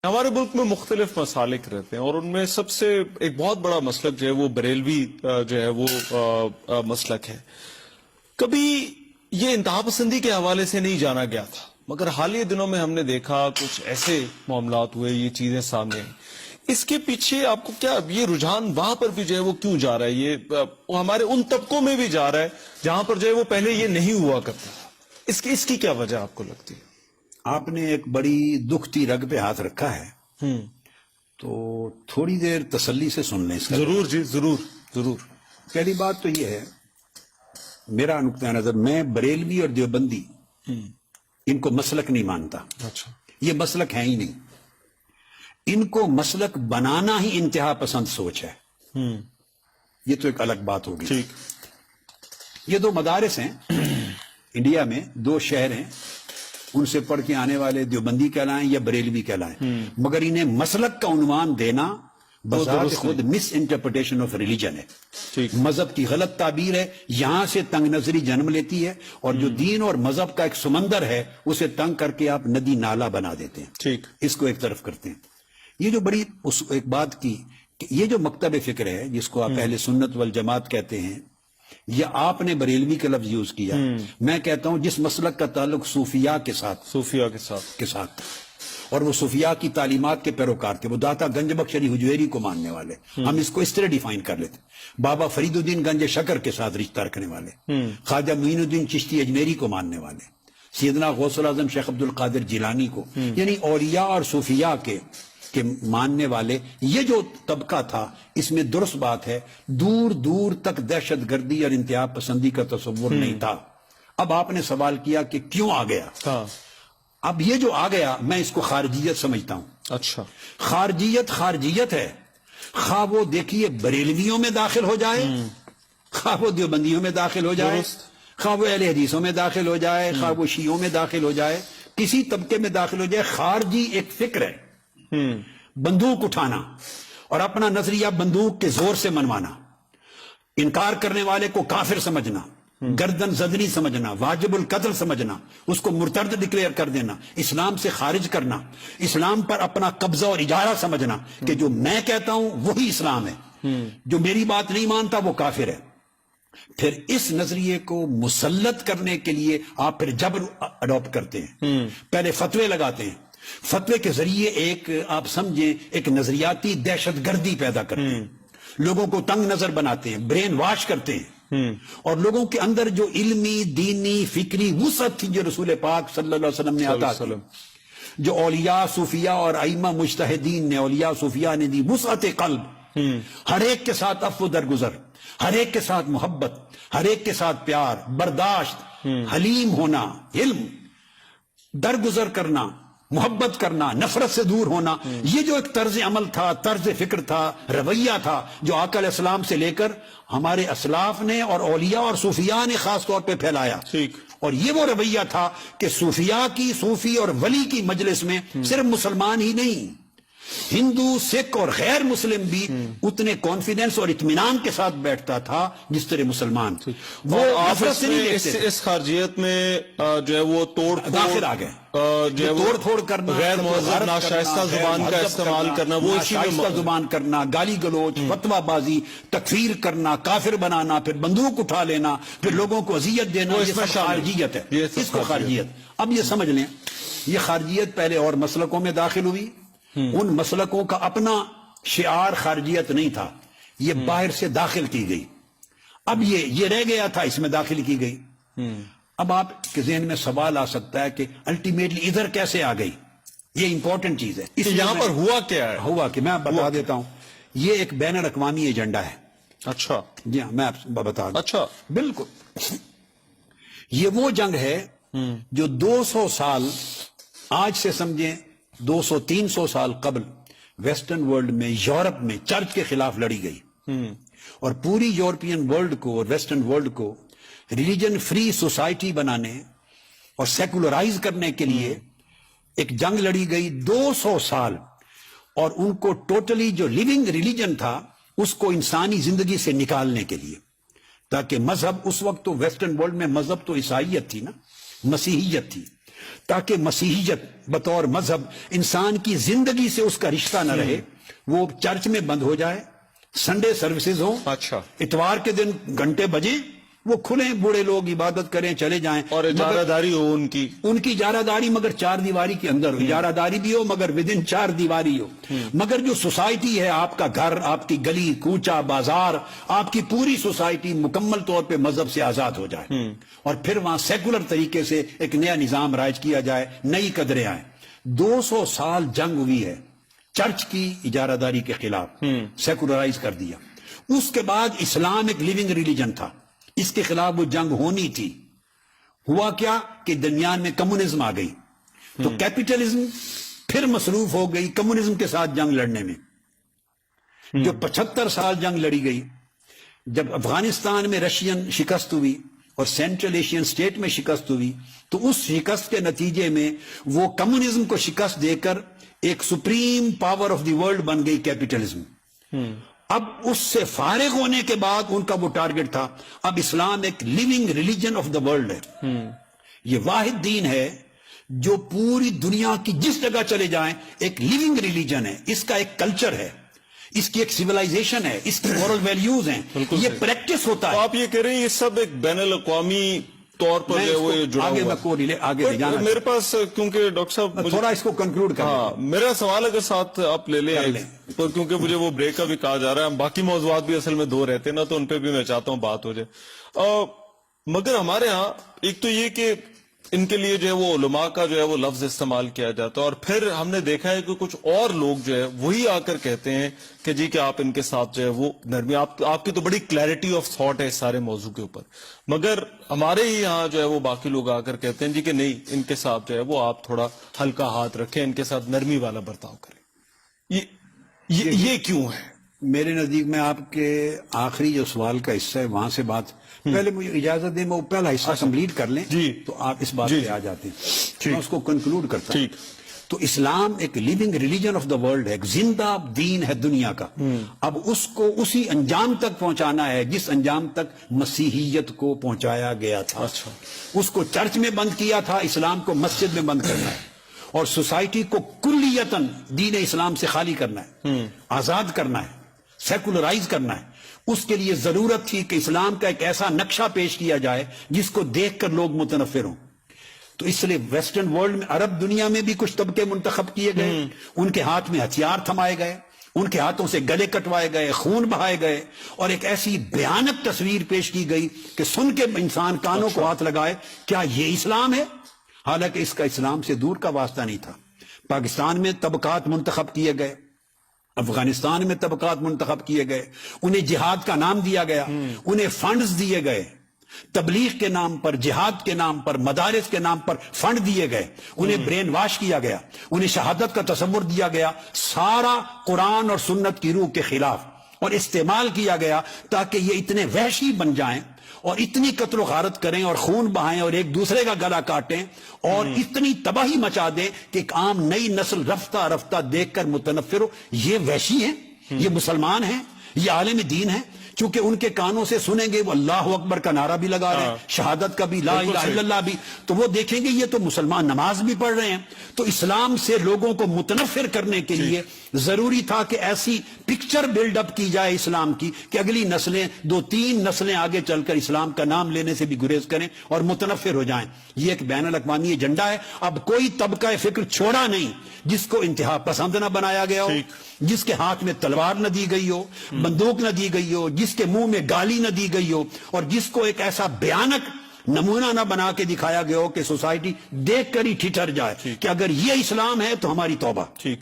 ہمارے ملک میں مختلف مسالک رہتے ہیں اور ان میں سب سے ایک بہت بڑا مسلک جو ہے وہ بریلوی جو ہے وہ مسلک ہے. کبھی یہ انتہا پسندی کے حوالے سے نہیں جانا گیا تھا، مگر حالیہ دنوں میں ہم نے دیکھا کچھ ایسے معاملات ہوئے، یہ چیزیں سامنے آئیں. اس کے پیچھے آپ کو کیا یہ رجحان وہاں پر بھی جو ہے وہ کیوں جا رہا ہے؟ یہ ہمارے ان طبقوں میں بھی جا رہا ہے جہاں پر جو ہے وہ پہلے یہ نہیں ہوا کرتا تھا. اس کی کیا وجہ آپ کو لگتی ہے؟ آپ نے ایک بڑی دکھتی رگ پہ ہاتھ رکھا ہے، تو تھوڑی دیر تسلی سے سن لیں اس کا. ضرور جی، ضرور. پہلی بات تو یہ ہے، میرا نقطہ نظر، میں بریلوی اور دیوبندی ان کو مسلک نہیں مانتا. اچھا. یہ مسلک ہے ہی نہیں. ان کو مسلک بنانا ہی انتہا پسند سوچ ہے. یہ تو ایک الگ بات ہوگی. ٹھیک. یہ دو مدارس ہیں انڈیا میں، دو شہر ہیں، ان سے پڑھ کے آنے والے دیوبندی کہلائیں یا بریلوی کہلائیں، مگر انہیں مسلک کا عنوان دینا بذات خود مس انٹرپریٹیشن آف ریلیجن ہے. مذہب کی غلط تعبیر ہے. یہاں سے تنگ نظری جنم لیتی ہے، اور جو دین اور مذہب کا ایک سمندر ہے اسے تنگ کر کے آپ ندی نالا بنا دیتے ہیں. ٹھیک. اس کو ایک طرف کرتے ہیں. یہ جو بڑی ایک بات کی کہ یہ جو مکتب فکر ہے جس کو آپ اہل سنت والجماعت کہتے ہیں، یہ آپ نے بریلوی کا لفظ یوز کیا. میں کہتا ہوں جس مسلک کا تعلق صوفیاء کے ساتھ اور وہ صوفیاء کی تعلیمات کے پیروکار تھے، وہ داتا گنج بخش علی حجویری کو ماننے والے، ہم اس کو اس طرح ڈیفائن کر لیتے. بابا فرید الدین گنج شکر کے ساتھ رشتہ رکھنے والے، خواجہ معین الدین چشتی اجمیری کو ماننے والے، سیدنا غوث الاعظم شیخ عبد القادر جیلانی کو، یعنی اولیاء اور صوفیاء کے ماننے والے. یہ جو طبقہ تھا، اس میں درست بات ہے، دور دور تک دہشت گردی اور انتہا پسندی کا تصور نہیں تھا. اب آپ نے سوال کیا کہ کیوں آ گیا. اب یہ جو آ گیا، میں اس کو خارجیت سمجھتا ہوں. اچھا. خارجیت ہے. خواہ وہ دیکھیے بریلویوں میں داخل ہو جائے، خواہ وہ دیوبندیوں میں داخل ہو جائے، خواہ وہ اہل حدیثوں میں داخل ہو جائے، خواہ وہ شیعوں میں داخل ہو جائے، کسی طبقے میں داخل ہو جائے. خارجی ایک فکر ہے، بندوق اٹھانا اور اپنا نظریہ بندوق کے زور سے منوانا، انکار کرنے والے کو کافر سمجھنا، گردن زدنی سمجھنا، واجب القتل سمجھنا، اس کو مرتد ڈکلیئر کر دینا، اسلام سے خارج کرنا، اسلام پر اپنا قبضہ اور اجارہ سمجھنا کہ جو میں کہتا ہوں وہی اسلام ہے، جو میری بات نہیں مانتا وہ کافر ہے. پھر اس نظریے کو مسلط کرنے کے لیے آپ پھر جبر اڈاپٹ کرتے ہیں، پہلے فتوے لگاتے ہیں، فتوے کے ذریعے ایک آپ سمجھیں ایک نظریاتی دہشت گردی پیدا کرتے ہیں، لوگوں کو تنگ نظر بناتے ہیں، برین واش کرتے ہیں، اور لوگوں کے اندر جو علمی، دینی، فکری وسعت تھی جو رسول پاک صلی اللہ علیہ وسلم نے عطا کی، جو اولیاء صوفیاء اور ائمہ مجتہدین نے، اولیاء صوفیاء نے دی، وسعت قلب، ہر ایک کے ساتھ عفو درگزر، ہر ایک کے ساتھ محبت، ہر ایک کے ساتھ پیار، برداشت، حلیم ہونا، علم، درگزر کرنا، محبت کرنا، نفرت سے دور ہونا. یہ جو ایک طرز عمل تھا، طرز فکر تھا، رویہ تھا، جو آقا علیہ السلام سے لے کر ہمارے اسلاف نے اور اولیاء اور صوفیاء نے خاص طور پہ پھیلایا. اور یہ وہ رویہ تھا کہ صوفیاء کی، صوفی اور ولی کی مجلس میں صرف مسلمان ہی نہیں، ہندو، سکھ اور غیر مسلم بھی اتنے کانفیڈنس اور اطمینان کے ساتھ بیٹھتا تھا جس طرح مسلمان. وہ اس خارجیت میں جو ہے وہ داخل آ گئے، توڑ پھوڑ کرنا، غیر مہذب ناشائستہ زبان کا استعمال کرنا، وہ ناشائستہ زبان کرنا، گالی گلوچ، فتویٰ بازی، تکفیر کرنا، کافر بنانا، پھر بندوق اٹھا لینا، پھر لوگوں کو اذیت دینا، یہ سب خارجیت ہے. اس کو خارجیت. اب یہ سمجھ لیں، یہ خارجیت پہلے اور مسلکوں میں داخل ہوئی. ان مسلکوں کا اپنا شعار خارجیت نہیں تھا، یہ باہر سے داخل کی گئی. اب یہ رہ گیا تھا، اس میں داخل کی گئی. اب آپ کے ذہن میں سوال آ سکتا ہے کہ الٹیمیٹلی ادھر کیسے آ گئی. یہ امپورٹنٹ چیز ہے. یہاں پر ہوا کیا ہے؟ ہوا کہ میں بتا دیتا ہوں، یہ ایک بین الاقوامی ایجنڈا ہے. اچھا. جی ہاں، میں آپ بتا دوں. اچھا. بالکل. یہ وہ جنگ ہے جو 200 سال، آج سے سمجھیں 200-300 سال قبل ویسٹرن ورلڈ میں، یورپ میں چرچ کے خلاف لڑی گئی، اور پوری یورپین ورلڈ کو اور ویسٹرن ورلڈ کو ریلیجن فری سوسائٹی بنانے اور سیکولرائز کرنے کے لیے ایک جنگ لڑی گئی 200 سال. اور ان کو ٹوٹلی جو لیونگ ریلیجن تھا اس کو انسانی زندگی سے نکالنے کے لیے، تاکہ مذہب، اس وقت تو ویسٹرن ورلڈ میں مذہب تو عیسائیت تھی نا، مسیحیت تھی، تاکہ مسیحیت بطور مذہب انسان کی زندگی سے اس کا رشتہ نہ رہے، وہ چرچ میں بند ہو جائے، سنڈے سروسز ہوں، اچھا، اتوار کے دن گھنٹے بجیں، وہ کھلیں، بوڑھے لوگ عبادت کریں، چلے جائیں، اور اجارہ داری ہو ان کی اجارہ داری مگر 4 دیواری کے اندر ہو، اجارہ داری بھی ہو مگر ودن 4 دیواری ہو، مگر جو سوسائٹی ہے، آپ کا گھر، آپ کی گلی کوچہ بازار، آپ کی پوری سوسائٹی مکمل طور پہ مذہب سے آزاد ہو جائے، اور پھر وہاں سیکولر طریقے سے ایک نیا نظام رائج کیا جائے، نئی قدریں آئیں۔ 200 سال جنگ ہوئی ہے چرچ کی اجارہ داری کے خلاف، سیکولرائز کر دیا۔ اس کے بعد اسلام ایک لیونگ ریلیجن تھا، اس کے خلاف وہ جنگ ہونی تھی۔ ہوا کیا کہ درمیان میں کمیونزم آ گئی، تو کیپٹلزم پھر مصروف ہو گئی کمیونزم کے ساتھ جنگ لڑنے میں، جو 75 سال جنگ لڑی گئی۔ جب افغانستان میں رشین شکست ہوئی اور سینٹرل ایشین سٹیٹ میں شکست ہوئی، تو اس شکست کے نتیجے میں وہ کمیونزم کو شکست دے کر ایک supreme power of the world بن گئی کیپٹلزم۔ اب اس سے فارغ ہونے کے بعد ان کا وہ ٹارگٹ تھا، اب اسلام ایک living religion of the world ہے، یہ واحد دین ہے جو پوری دنیا کی جس جگہ چلے جائیں ایک لیونگ ریلیجن ہے، اس کا ایک کلچر ہے، اس کی ایک سیولائزیشن ہے، اس کی مورل ویلیوز ہیں، یہ پریکٹس ہوتا ہے۔ آپ یہ کہہ رہے ہیں یہ سب ایک بین الاقوامی طور پر جو ہے وہ جڑا آگے ہوا میں آگے لے جانا میرے پاس، کیونکہ ڈاکٹر صاحب تھوڑا اس کو کنکلوڈ کر ہاں میرا سوال اگر ساتھ آپ لے لیں، کیونکہ مجھے وہ بریک کا بھی کہا جا رہا ہے، باقی موضوعات بھی اصل میں 2 رہتے ہیں نا، تو ان پہ بھی میں چاہتا ہوں بات ہو جائے۔ مگر ہمارے ہاں ایک تو یہ کہ ان کے لیے جو ہے وہ علماء کا جو ہے وہ لفظ استعمال کیا جاتا ہے، اور پھر ہم نے دیکھا ہے کہ کچھ اور لوگ جو ہے وہی آ کر کہتے ہیں کہ جی کہ آپ ان کے ساتھ جو ہے وہ نرمی، آپ کی تو بڑی کلیئرٹی آف تھاٹ ہے اس سارے موضوع کے اوپر، مگر ہمارے ہی یہاں جو ہے وہ باقی لوگ آ کر کہتے ہیں جی کہ نہیں، ان کے ساتھ جو ہے وہ آپ تھوڑا ہلکا ہاتھ رکھیں، ان کے ساتھ نرمی والا برتاؤ کریں۔ یہ کیوں ہے؟ میرے نزدیک میں آپ کے آخری جو سوال کا حصہ ہے وہاں سے بات، پہلے مجھے اجازت دیں میں وہ پہلا حصہ کمپلیٹ کر لیں، جی تو آپ اس بات پہ آ جاتے ہیں، میں اس کو کنکلوڈ کرتا ہوں۔ تو اسلام ایک living religion of the world ہے، ایک زندہ دین ہے دنیا کا، اب اس کو اسی انجام تک پہنچانا ہے جس انجام تک مسیحیت کو پہنچایا گیا تھا۔ اس کو چرچ میں بند کیا تھا، اسلام کو مسجد میں بند کرنا ہے، اور سوسائٹی کو کلیتاً دین اسلام سے خالی کرنا ہے، آزاد کرنا ہے، سیکولرائز کرنا ہے۔ اس کے لیے ضرورت تھی کہ اسلام کا ایک ایسا نقشہ پیش کیا جائے جس کو دیکھ کر لوگ متنفر ہوں۔ تو اس لیے ویسٹرن ورلڈ میں، عرب دنیا میں بھی کچھ طبقے منتخب کیے گئے، ان کے ہاتھ میں ہتھیار تھمائے گئے، ان کے ہاتھوں سے گلے کٹوائے گئے، خون بہائے گئے، اور ایک ایسی بھیانک تصویر پیش کی گئی کہ سن کے انسان کانوں کو ہاتھ لگائے، کیا یہ اسلام ہے؟ حالانکہ اس کا اسلام سے دور کا واسطہ نہیں تھا۔ پاکستان میں طبقات منتخب کیے گئے، افغانستان میں طبقات منتخب کیے گئے، انہیں جہاد کا نام دیا گیا، انہیں فنڈز دیے گئے، تبلیغ کے نام پر، جہاد کے نام پر، مدارس کے نام پر فنڈ دیے گئے، انہیں برین واش کیا گیا، انہیں شہادت کا تصور دیا گیا، سارا قرآن اور سنت کی روح کے خلاف، اور استعمال کیا گیا تاکہ یہ اتنے وحشی بن جائیں اور اتنی قتل و غارت کریں اور خون بہائیں اور ایک دوسرے کا گلا کاٹیں اور اتنی تباہی مچا دیں کہ ایک عام نئی نسل رفتہ رفتہ دیکھ کر متنفر ہو۔ یہ وحشی ہیں، یہ مسلمان ہیں، یہ عالم دین ہیں، چونکہ ان کے کانوں سے سنیں گے وہ اللہ اکبر کا نعرہ بھی لگا رہے ہیں، شہادت کا بھی، لا الہ الا اللہ بھی، تو وہ دیکھیں گے یہ تو مسلمان نماز بھی پڑھ رہے ہیں۔ تو اسلام سے لوگوں کو متنفر کرنے کے لیے ضروری تھا کہ ایسی پکچر بلڈ اپ کی جائے اسلام کی کہ اگلی نسلیں 2-3 نسلیں آگے چل کر اسلام کا نام لینے سے بھی گریز کریں اور متنفر ہو جائیں۔ یہ ایک بین الاقوامی ایجنڈا ہے۔ اب کوئی طبقہ فکر چھوڑا نہیں جس کو انتہا پسند نہ بنایا گیا ہو، جس کے ہاتھ میں تلوار نہ دی گئی ہو، بندوق نہ دی گئی ہو، جس کے منہ میں گالی نہ دی گئی ہو، اور جس کو ایک ایسا بھیانک نمونہ نہ بنا کے دکھایا گیا ہو کہ سوسائٹی دیکھ کر ہی ٹھٹر جائے کہ اگر یہ اسلام ہے تو ہماری توبہ۔ ٹھیک